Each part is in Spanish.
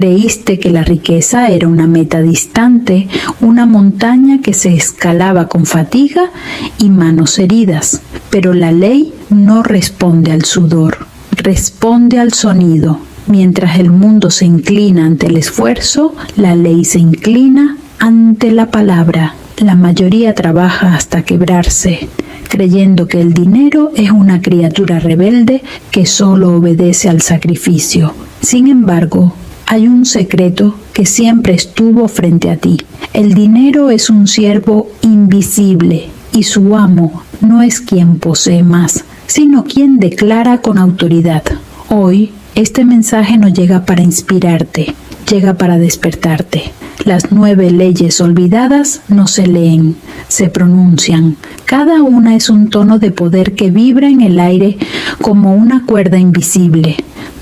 Creíste que la riqueza era una meta distante, una montaña que se escalaba con fatiga y manos heridas. Pero la ley no responde al sudor, responde al sonido. Mientras el mundo se inclina ante el esfuerzo, la ley se inclina ante la palabra. La mayoría trabaja hasta quebrarse, creyendo que el dinero es una criatura rebelde que solo obedece al sacrificio. Sin embargo, hay un secreto que siempre estuvo frente a ti. El dinero es un siervo invisible y su amo no es quien posee más, sino quien declara con autoridad. Hoy, este mensaje no llega para inspirarte, llega para despertarte. Las 9 leyes olvidadas no se leen, se pronuncian. Cada una es un tono de poder que vibra en el aire como una cuerda invisible,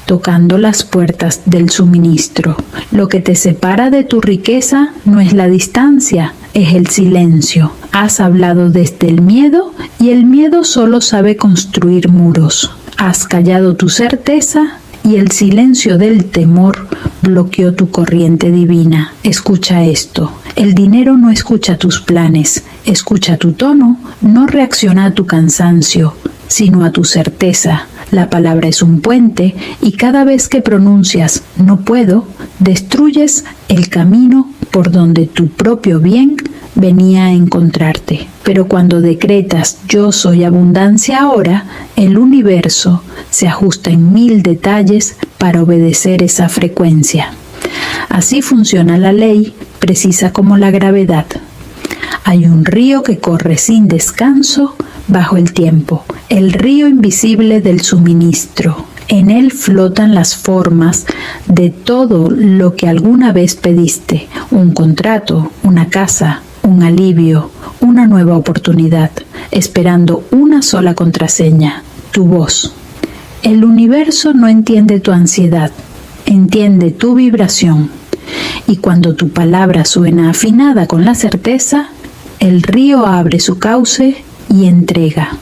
tocando las puertas del suministro. Lo que te separa de tu riqueza no es la distancia, es el silencio. Has hablado desde el miedo y el miedo solo sabe construir muros. Has callado tu certeza y el silencio del temor bloqueó tu corriente divina. Escucha esto. El dinero no escucha tus planes, escucha tu tono, no reacciona a tu cansancio, sino a tu certeza. La palabra es un puente y cada vez que pronuncias "no puedo", destruyes el camino por donde tu propio bien venía a encontrarte. Pero cuando decretas "yo soy abundancia ahora", el universo se ajusta en 1000 detalles para obedecer esa frecuencia. Así funciona la ley, precisa como la gravedad. Hay un río que corre sin descanso bajo el tiempo, el río invisible del suministro. En él flotan las formas de todo lo que alguna vez pediste: un contrato, una casa, un alivio, una nueva oportunidad, esperando una sola contraseña: tu voz. El universo no entiende tu ansiedad, entiende tu vibración. Y cuando tu palabra suena afinada con la certeza, el río abre su cauce y entrega.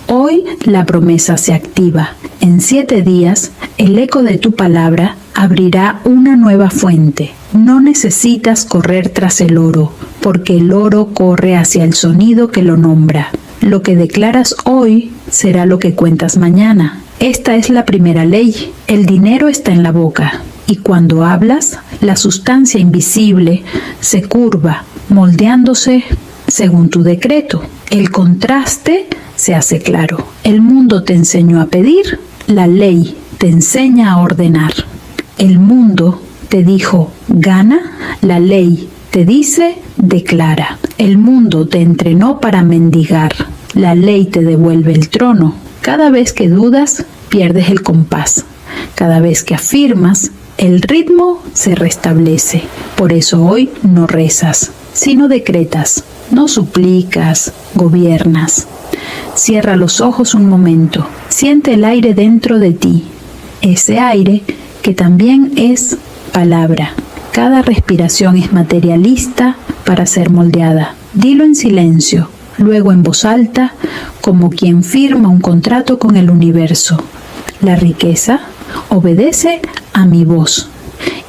Hoy la promesa se activa. En 7 días, el eco de tu palabra abrirá una nueva fuente. No necesitas correr tras el oro, porque el oro corre hacia el sonido que lo nombra. Lo que declaras hoy será lo que cuentas mañana. Esta es la primera ley. El dinero está en la boca. Y cuando hablas, la sustancia invisible se curva, moldeándose según tu decreto. El contraste se hace claro. El mundo te enseñó a pedir, la ley te enseña a ordenar. El mundo te dijo "gana", la ley te dice "declara". El mundo te entrenó para mendigar, la ley te devuelve el trono. Cada vez que dudas, pierdes el compás. Cada vez que afirmas, el ritmo se restablece. Por eso hoy no rezas, sino decretas. No suplicas, gobiernas. Cierra los ojos un momento. Siente el aire dentro de ti. Ese aire que también es palabra. Cada respiración es materialista para ser moldeada. Dilo en silencio, luego en voz alta, como quien firma un contrato con el universo. La riqueza obedece a mi voz.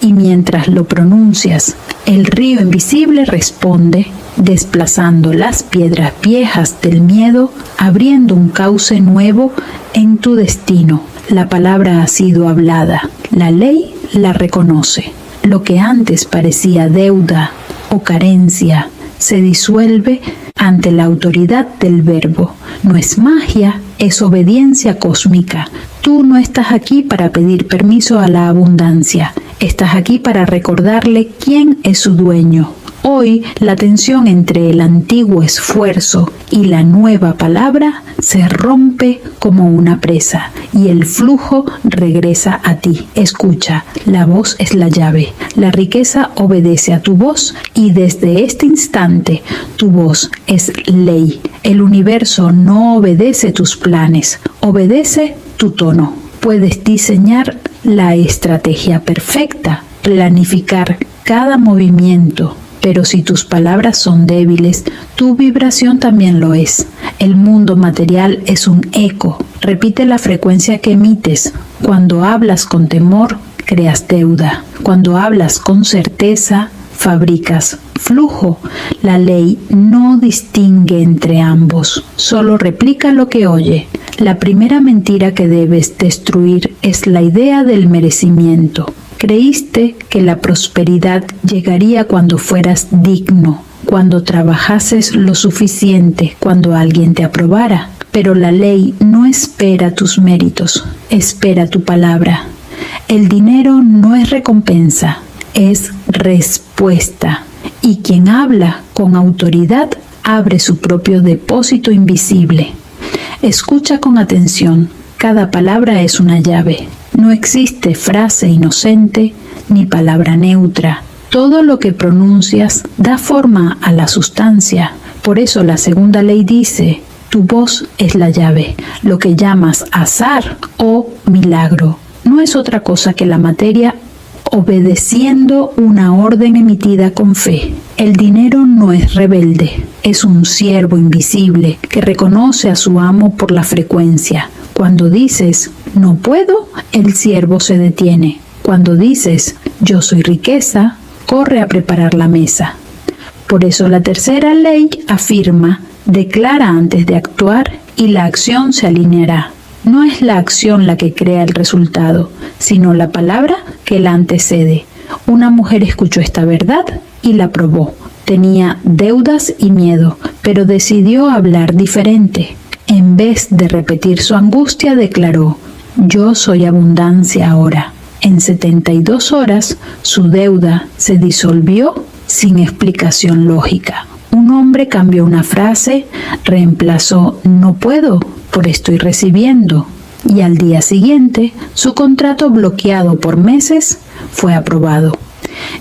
Y mientras lo pronuncias, el río invisible responde, desplazando las piedras viejas del miedo, abriendo un cauce nuevo en tu destino. La palabra ha sido hablada, la ley la reconoce. Lo que antes parecía deuda o carencia se disuelve ante la autoridad del verbo. No es magia, es obediencia cósmica. Tú no estás aquí para pedir permiso a la abundancia. Estás aquí para recordarle quién es su dueño. Hoy, la tensión entre el antiguo esfuerzo y la nueva palabra se rompe como una presa y el flujo regresa a ti. Escucha, la voz es la llave. La riqueza obedece a tu voz y desde este instante tu voz es ley. El universo no obedece tus planes, obedece tu tono. Puedes diseñar la estrategia perfecta, planificar cada movimiento, pero si tus palabras son débiles, tu vibración también lo es. El mundo material es un eco. Repite la frecuencia que emites. Cuando hablas con temor, creas deuda. Cuando hablas con certeza, fabricas flujo. La ley no distingue entre ambos, solo replica lo que oye. La primera mentira que debes destruir es la idea del merecimiento. Creíste que la prosperidad llegaría cuando fueras digno, cuando trabajases lo suficiente, cuando alguien te aprobara. Pero la ley no espera tus méritos, espera tu palabra. El dinero no es recompensa, es respuesta. Y quien habla con autoridad abre su propio depósito invisible. Escucha con atención, cada palabra es una llave. No existe frase inocente ni palabra neutra. Todo lo que pronuncias da forma a la sustancia. Por eso la segunda ley dice: tu voz es la llave. Lo que llamas azar o milagro no es otra cosa que la materia obedeciendo una orden emitida con fe. El dinero no es rebelde, es un siervo invisible que reconoce a su amo por la frecuencia. Cuando dices no puedo, el siervo se detiene. Cuando dices yo soy riqueza, corre a preparar la mesa. Por eso la tercera ley afirma: declara antes de actuar y la acción se alineará. No es la acción la que crea el resultado, sino la palabra que la antecede. Una mujer escuchó esta verdad y la probó. Tenía deudas y miedo, pero decidió hablar diferente. En vez de repetir su angustia, declaró: yo soy abundancia ahora. En 72 horas, su deuda se disolvió sin explicación lógica. Un hombre cambió una frase, reemplazó no puedo por estoy recibiendo, y al día siguiente su contrato bloqueado por meses fue aprobado.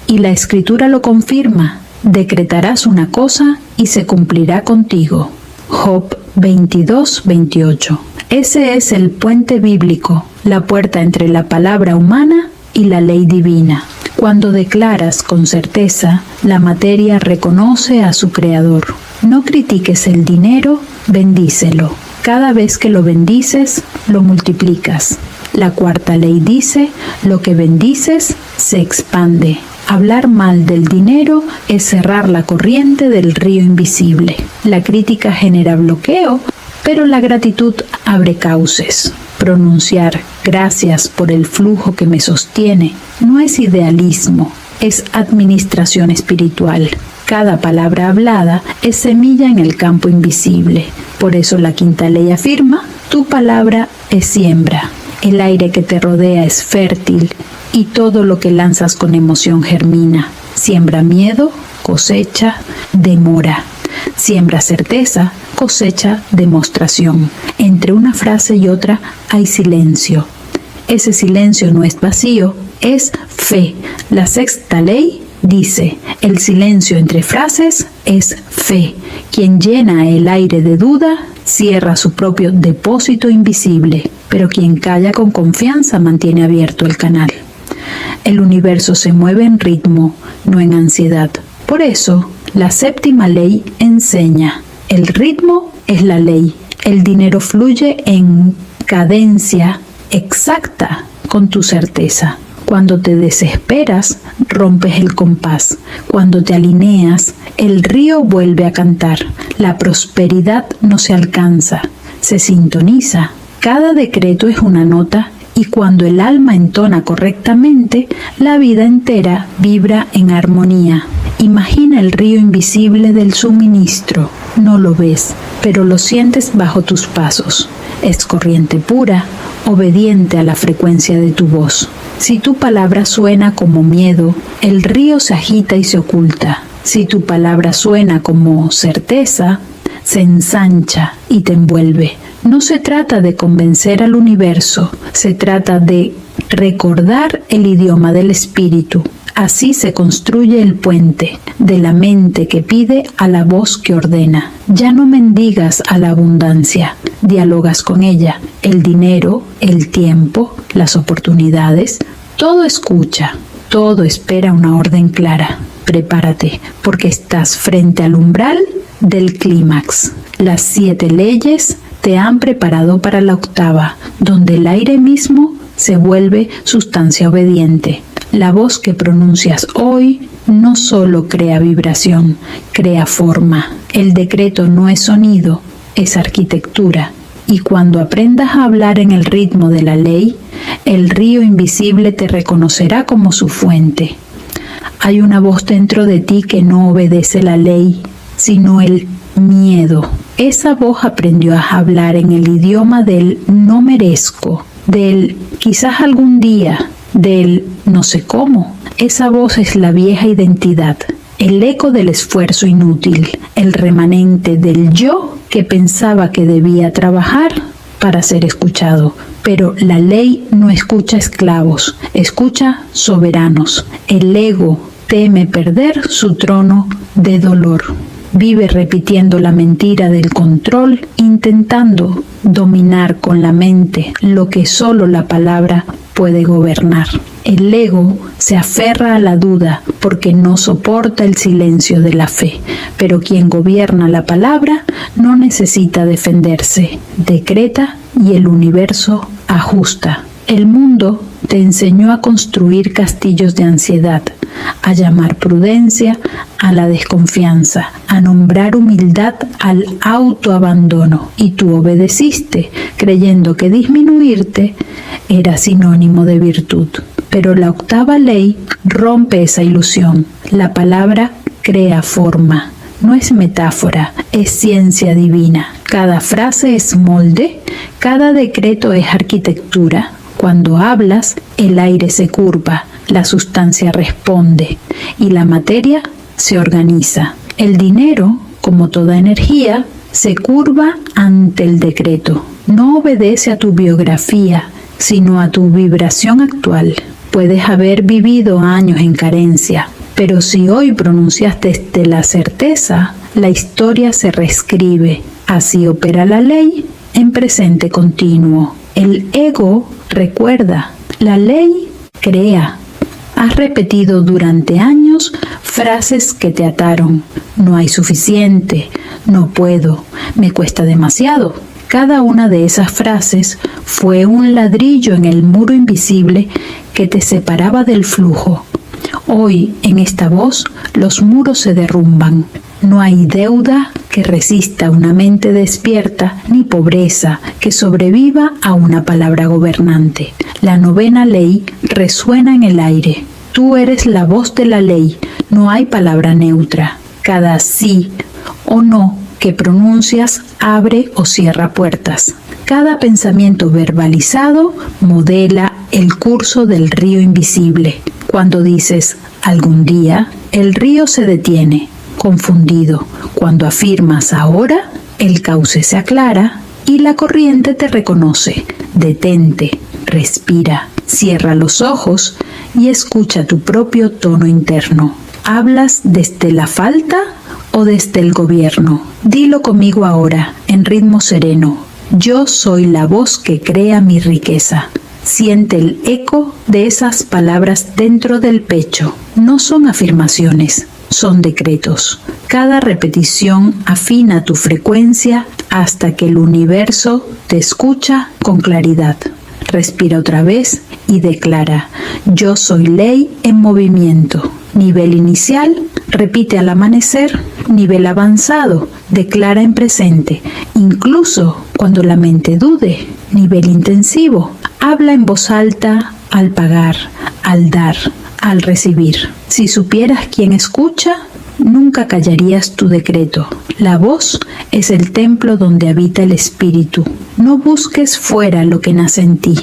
Y la Escritura lo confirma: decretarás una cosa y se cumplirá contigo. Job 22:28. Ese es el puente bíblico, la puerta entre la palabra humana y la ley divina. Cuando declaras con certeza, la materia reconoce a su creador. No critiques el dinero, bendícelo. Cada vez que lo bendices, lo multiplicas. La cuarta ley dice: lo que bendices se expande. Hablar mal del dinero es cerrar la corriente del río invisible. La crítica genera bloqueo, pero la gratitud abre cauces. Pronunciar gracias por el flujo que me sostiene no es idealismo, es administración espiritual. Cada palabra hablada es semilla en el campo invisible. Por eso la quinta ley afirma: tu palabra es siembra. El aire que te rodea es fértil y todo lo que lanzas con emoción germina. Siembra miedo, cosecha demora. Siembra certeza, cosecha demostración. Entre una frase y otra hay silencio. Ese silencio no es vacío, es fe. La sexta ley dice: el silencio entre frases es fe. Quien llena el aire de duda cierra su propio depósito invisible, pero quien calla con confianza mantiene abierto el canal. El universo se mueve en ritmo, no en ansiedad. Por eso, la séptima ley enseña: el ritmo es la ley. El dinero fluye en cadencia exacta con tu certeza. Cuando te desesperas, rompes el compás. Cuando te alineas, el río vuelve a cantar. La prosperidad no se alcanza, se sintoniza. Cada decreto es una nota y cuando el alma entona correctamente, la vida entera vibra en armonía. Imagina el río invisible del suministro. No lo ves, pero lo sientes bajo tus pasos. Es corriente pura, obediente a la frecuencia de tu voz. Si tu palabra suena como miedo, el río se agita y se oculta. Si tu palabra suena como certeza, se ensancha y te envuelve. No se trata de convencer al universo, se trata de recordar el idioma del espíritu. Así se construye el puente, de la mente que pide a la voz que ordena. Ya no mendigas a la abundancia, dialogas con ella. El dinero, el tiempo, las oportunidades, todo escucha, todo espera una orden clara. Prepárate, porque estás frente al umbral del clímax. Las 7 leyes te han preparado para la octava, donde el aire mismo se vuelve sustancia obediente. La voz que pronuncias hoy no solo crea vibración, crea forma. El decreto no es sonido, es arquitectura. Y cuando aprendas a hablar en el ritmo de la ley, el río invisible te reconocerá como su fuente. Hay una voz dentro de ti que no obedece la ley, sino el miedo. Esa voz aprendió a hablar en el idioma del no merezco, del quizás algún día, del no sé cómo. Esa voz es la vieja identidad, el eco del esfuerzo inútil, el remanente del yo que pensaba que debía trabajar para ser escuchado. Pero la ley no escucha esclavos, escucha soberanos. El ego teme perder su trono de dolor. Vive repitiendo la mentira del control, intentando dominar con la mente lo que solo la palabra puede gobernar. El ego se aferra a la duda porque no soporta el silencio de la fe, pero quien gobierna la palabra no necesita defenderse, decreta y el universo ajusta. El mundo te enseñó a construir castillos de ansiedad, a llamar prudencia a la desconfianza, a nombrar humildad al autoabandono, y tú obedeciste, creyendo que disminuirte era sinónimo de virtud. Pero la octava ley rompe esa ilusión. La palabra crea forma. No es metáfora, es ciencia divina. Cada frase es molde, cada decreto es arquitectura. Cuando hablas, el aire se curva, la sustancia responde y la materia se organiza. El dinero, como toda energía, se curva ante el decreto. No obedece a tu biografía, sino a tu vibración actual. Puedes haber vivido años en carencia, pero si hoy pronunciaste desde la certeza, la historia se reescribe. Así opera la ley en presente continuo. El ego recuerda, la ley crea. Has repetido durante años frases que te ataron. No hay suficiente, no puedo, me cuesta demasiado. Cada una de esas frases fue un ladrillo en el muro invisible que te separaba del flujo. Hoy, en esta voz, los muros se derrumban. No hay deuda que resista una mente despierta, ni pobreza que sobreviva a una palabra gobernante. La novena ley resuena en el aire. Tú eres la voz de la ley, no hay palabra neutra. Cada sí o no que pronuncias abre o cierra puertas. Cada pensamiento verbalizado modela el curso del río invisible. Cuando dices algún día, el río se detiene, confundido. Cuando afirmas ahora, el cauce se aclara y la corriente te reconoce. Detente, respira, cierra los ojos y escucha tu propio tono interno. ¿Hablas desde la falta o desde el gobierno? Dilo conmigo ahora, en ritmo sereno. Yo soy la voz que crea mi riqueza. Siente el eco de esas palabras dentro del pecho. No son afirmaciones, son decretos. Cada repetición afina tu frecuencia hasta que el universo te escucha con claridad. Respira otra vez y declara: yo soy ley en movimiento. Nivel inicial, repite al amanecer. Nivel avanzado, declara en presente, incluso cuando la mente dude. Nivel intensivo, habla en voz alta al pagar, al dar, al recibir. Si supieras quién escucha, nunca callarías tu decreto. La voz es el templo donde habita el espíritu. No busques fuera lo que nace en ti.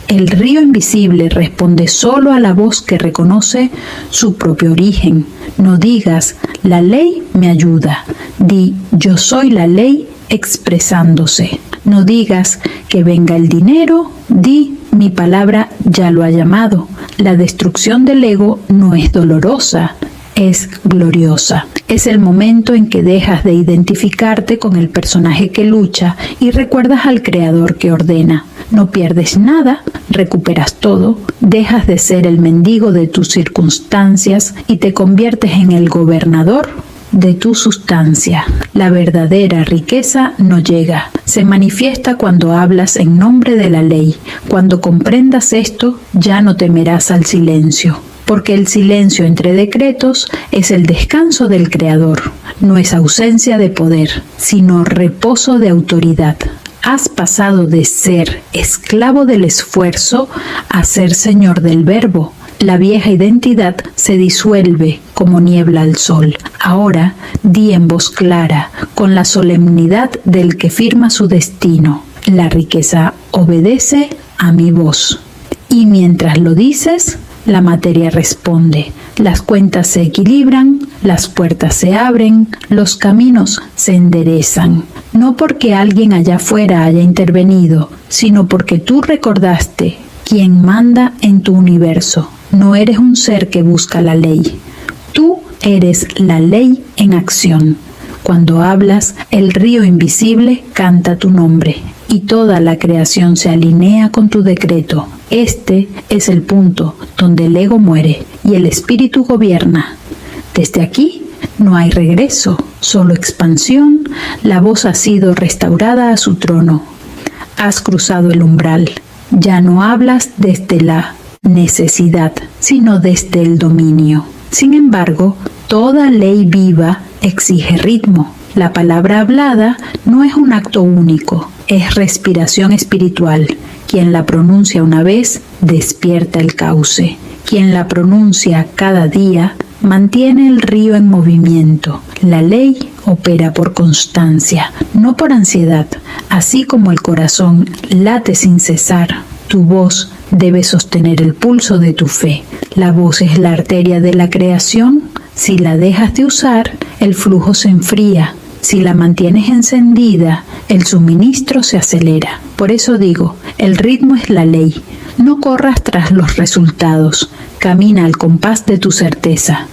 El río invisible responde solo a la voz que reconoce su propio origen. No digas, la ley me ayuda. Di, yo soy la ley expresándose. No digas que venga el dinero. Di, mi palabra ya lo ha llamado. La destrucción del ego no es dolorosa, es gloriosa. Es el momento en que dejas de identificarte con el personaje que lucha y recuerdas al creador que ordena. No pierdes nada, recuperas todo, dejas de ser el mendigo de tus circunstancias y te conviertes en el gobernador de tu sustancia. La verdadera riqueza no llega. Se manifiesta cuando hablas en nombre de la ley. Cuando comprendas esto, ya no temerás al silencio. Porque el silencio entre decretos es el descanso del Creador. No es ausencia de poder, sino reposo de autoridad. Has pasado de ser esclavo del esfuerzo a ser señor del verbo. La vieja identidad se disuelve como niebla al sol. Ahora di en voz clara, con la solemnidad del que firma su destino. La riqueza obedece a mi voz. Y mientras lo dices, la materia responde. Las cuentas se equilibran, las puertas se abren, los caminos se enderezan. No porque alguien allá afuera haya intervenido, sino porque tú recordaste quién manda en tu universo. No eres un ser que busca la ley. Tú eres la ley en acción. Cuando hablas, el río invisible canta tu nombre y toda la creación se alinea con tu decreto. Este es el punto donde el ego muere y el espíritu gobierna. Desde aquí no hay regreso, solo expansión. La voz ha sido restaurada a su trono. Has cruzado el umbral. Ya no hablas desde la necesidad, sino desde el dominio. Sin embargo, toda ley viva exige ritmo. La palabra hablada no es un acto único, es respiración espiritual. Quien la pronuncia una vez, despierta el cauce. Quien la pronuncia cada día, mantiene el río en movimiento. La ley opera por constancia, no por ansiedad. Así como el corazón late sin cesar, tu voz debe sostener el pulso de tu fe. La voz es la arteria de la creación. Si la dejas de usar, el flujo se enfría. Si la mantienes encendida, el suministro se acelera. Por eso digo, el ritmo es la ley. No corras tras los resultados. Camina al compás de tu certeza.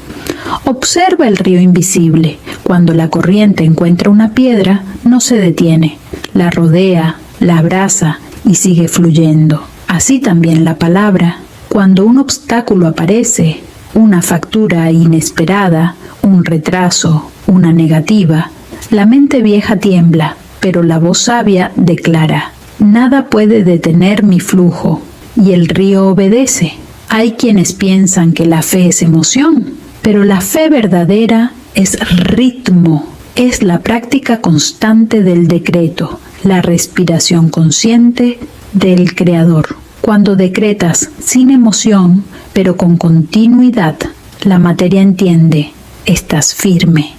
Observa el río invisible. Cuando la corriente encuentra una piedra, no se detiene. La rodea, la abraza y sigue fluyendo. Así también la palabra. Cuando un obstáculo aparece, una factura inesperada, un retraso, una negativa, la mente vieja tiembla, pero la voz sabia declara: nada puede detener mi flujo, y el río obedece. Hay quienes piensan que la fe es emoción, pero la fe verdadera es ritmo, es la práctica constante del decreto, la respiración consciente del Creador. Cuando decretas sin emoción, pero con continuidad, la materia entiende, estás firme.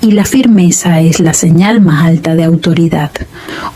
Y la firmeza es la señal más alta de autoridad.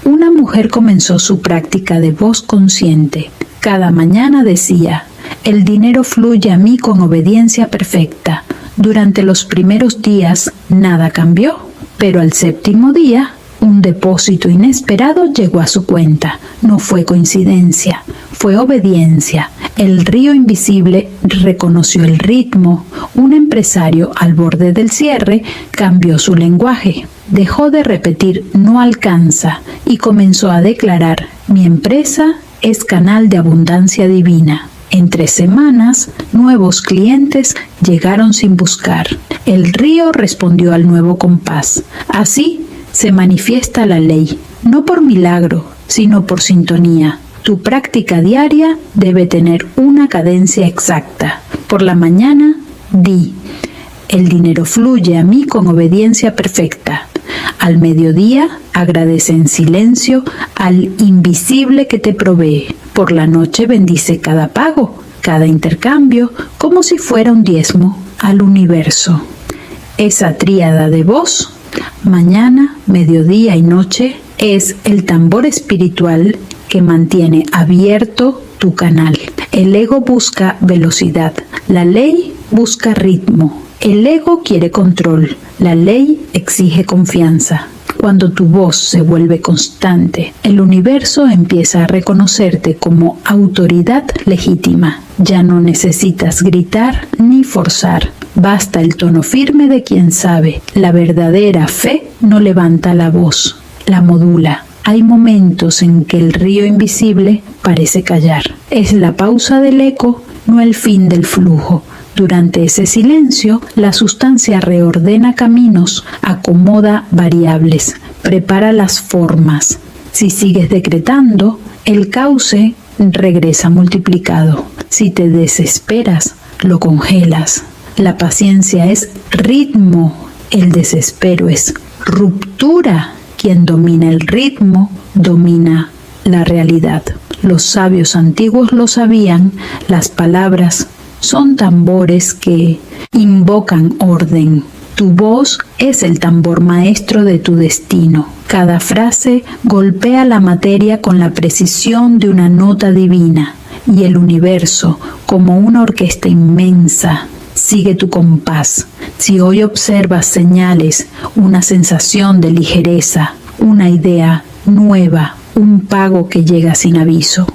Una mujer comenzó su práctica de voz consciente. Cada mañana decía: el dinero fluye a mí con obediencia perfecta. Durante los primeros días nada cambió, pero al séptimo día un depósito inesperado llegó a su cuenta. No fue coincidencia, fue obediencia. El río invisible reconoció el ritmo. Un empresario al borde del cierre cambió su lenguaje. Dejó de repetir "no alcanza" y comenzó a declarar: mi empresa es canal de abundancia divina. En 3 semanas, nuevos clientes llegaron sin buscar. El río respondió al nuevo compás. Así se manifiesta la ley, no por milagro, sino por sintonía. Tu práctica diaria debe tener una cadencia exacta. Por la mañana, di: el dinero fluye a mí con obediencia perfecta. Al mediodía, agradece en silencio al invisible que te provee. Por la noche, bendice cada pago, cada intercambio, como si fuera un diezmo al universo. Esa tríada de voz, mañana, mediodía y noche, es el tambor espiritual que mantiene abierto tu canal. El ego busca velocidad, la ley busca ritmo. El ego quiere control, la ley exige confianza. Cuando tu voz se vuelve constante, el universo empieza a reconocerte como autoridad legítima. Ya no necesitas gritar ni forzar. Basta el tono firme de quien sabe. La verdadera fe no levanta la voz, la modula. Hay momentos en que el río invisible parece callar. Es la pausa del eco, no el fin del flujo. Durante ese silencio, la sustancia reordena caminos, acomoda variables, prepara las formas. Si sigues decretando, el cauce regresa multiplicado. Si te desesperas, lo congelas. La paciencia es ritmo, el desespero es ruptura. Quien domina el ritmo, domina la realidad. Los sabios antiguos lo sabían, las palabras son tambores que invocan orden. Tu voz es el tambor maestro de tu destino. Cada frase golpea la materia con la precisión de una nota divina, y el universo, como una orquesta inmensa, sigue tu compás. Si hoy observas señales, una sensación de ligereza, una idea nueva, un pago que llega sin aviso,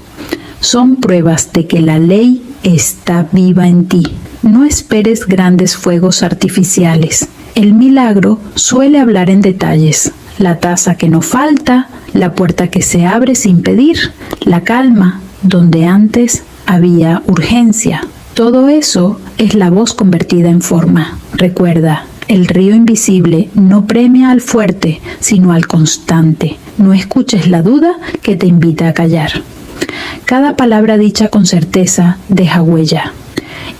son pruebas de que la ley está viva en ti. No esperes grandes fuegos artificiales. El milagro suele hablar en detalles. La taza que no falta, la puerta que se abre sin pedir, la calma donde antes había urgencia. Todo eso es la voz convertida en forma. Recuerda, el río invisible no premia al fuerte, sino al constante. No escuches la duda que te invita a callar. Cada palabra dicha con certeza deja huella.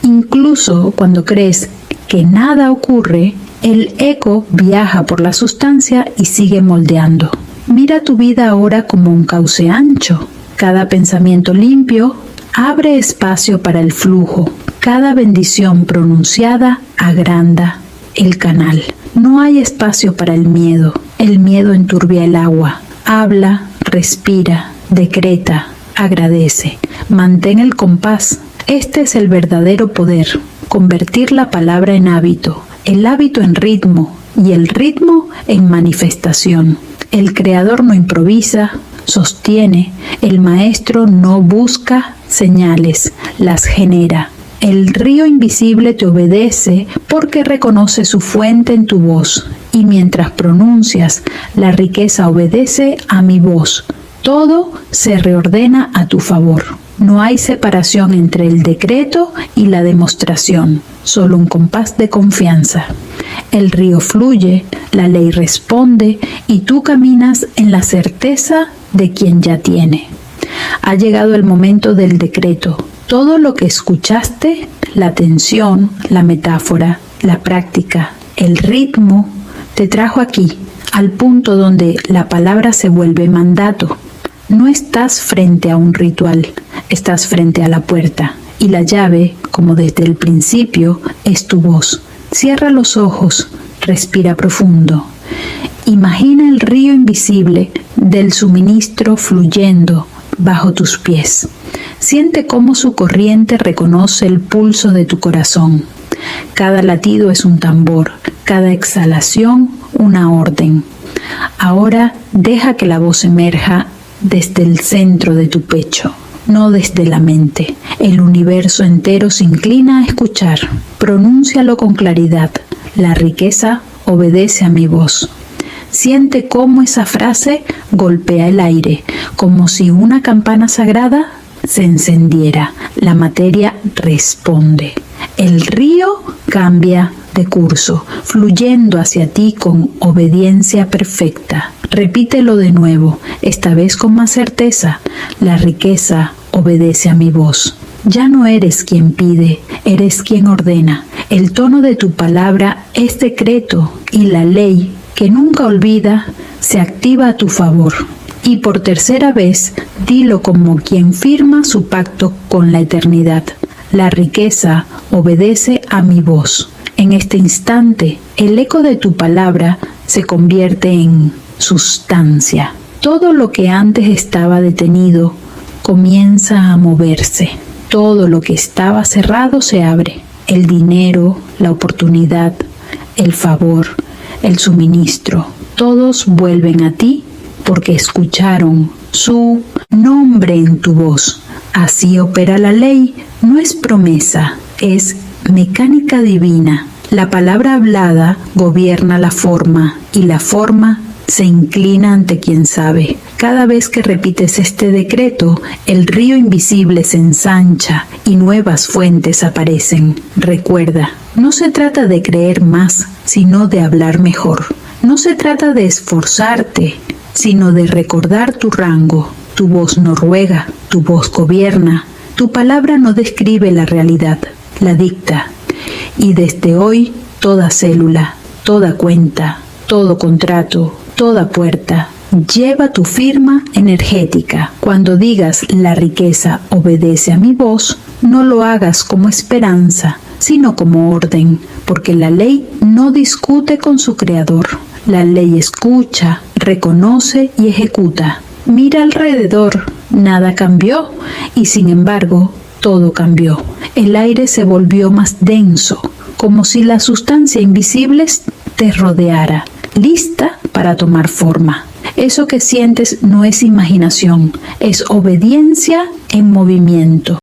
Incluso cuando crees que nada ocurre, el eco viaja por la sustancia y sigue moldeando. Mira tu vida ahora como un cauce ancho. Cada pensamiento limpio abre espacio para el flujo. Cada bendición pronunciada agranda el canal. No hay espacio para el miedo. El miedo enturbia el agua. Habla, respira, decreta, agradece. Mantén el compás. Este es el verdadero poder. Convertir la palabra en hábito, el hábito en ritmo y el ritmo en manifestación. El creador no improvisa, sostiene. El maestro no busca señales, las genera. El río invisible te obedece porque reconoce su fuente en tu voz. Y mientras pronuncias, la riqueza obedece a mi voz. Todo se reordena a tu favor. No hay separación entre el decreto y la demostración, solo un compás de confianza. El río fluye, la ley responde y tú caminas en la certeza de quien ya tiene. Ha llegado el momento del decreto. Todo lo que escuchaste, la atención, la metáfora, la práctica, el ritmo, te trajo aquí, al punto donde la palabra se vuelve mandato. No estás frente a un ritual, estás frente a la puerta y la llave, como desde el principio, es tu voz. Cierra los ojos, respira profundo. Imagina el río invisible del suministro fluyendo bajo tus pies. Siente cómo su corriente reconoce el pulso de tu corazón. Cada latido es un tambor, cada exhalación una orden. Ahora deja que la voz emerja desde el centro de tu pecho, no desde la mente. El universo entero se inclina a escuchar. Pronúncialo con claridad. La riqueza obedece a mi voz. Siente cómo esa frase golpea el aire, como si una campana sagrada se encendiera. La materia responde. El río cambia de curso, fluyendo hacia ti con obediencia perfecta. Repítelo de nuevo, esta vez con más certeza. La riqueza obedece a mi voz. Ya no eres quien pide, eres quien ordena. El tono de tu palabra es decreto y la ley, que nunca olvida, se activa a tu favor. Y por tercera vez, dilo como quien firma su pacto con la eternidad. La riqueza obedece a mi voz. En este instante, el eco de tu palabra se convierte en sustancia. Todo lo que antes estaba detenido comienza a moverse. Todo lo que estaba cerrado se abre. El dinero, la oportunidad, el favor, el suministro, todos vuelven a ti porque escucharon su nombre en tu voz. Así opera la ley. No es promesa, es mecánica divina. La palabra hablada gobierna la forma y la forma se inclina ante quien sabe. Cada vez que repites este decreto, el río invisible se ensancha y nuevas fuentes aparecen. Recuerda, no se trata de creer más, sino de hablar mejor. No se trata de esforzarte, sino de recordar tu rango. Tu voz no ruega, tu voz gobierna. Tu palabra no describe la realidad, la dicta. Y desde hoy, toda célula, toda cuenta, todo contrato, toda puerta, lleva tu firma energética. Cuando digas la riqueza obedece a mi voz, no lo hagas como esperanza, sino como orden, porque la ley no discute con su creador. La ley escucha, reconoce y ejecuta. Mira alrededor, nada cambió y sin embargo todo cambió. El aire se volvió más denso, como si la sustancia invisible te rodeara, lista para tomar forma. Eso que sientes no es imaginación, es obediencia en movimiento.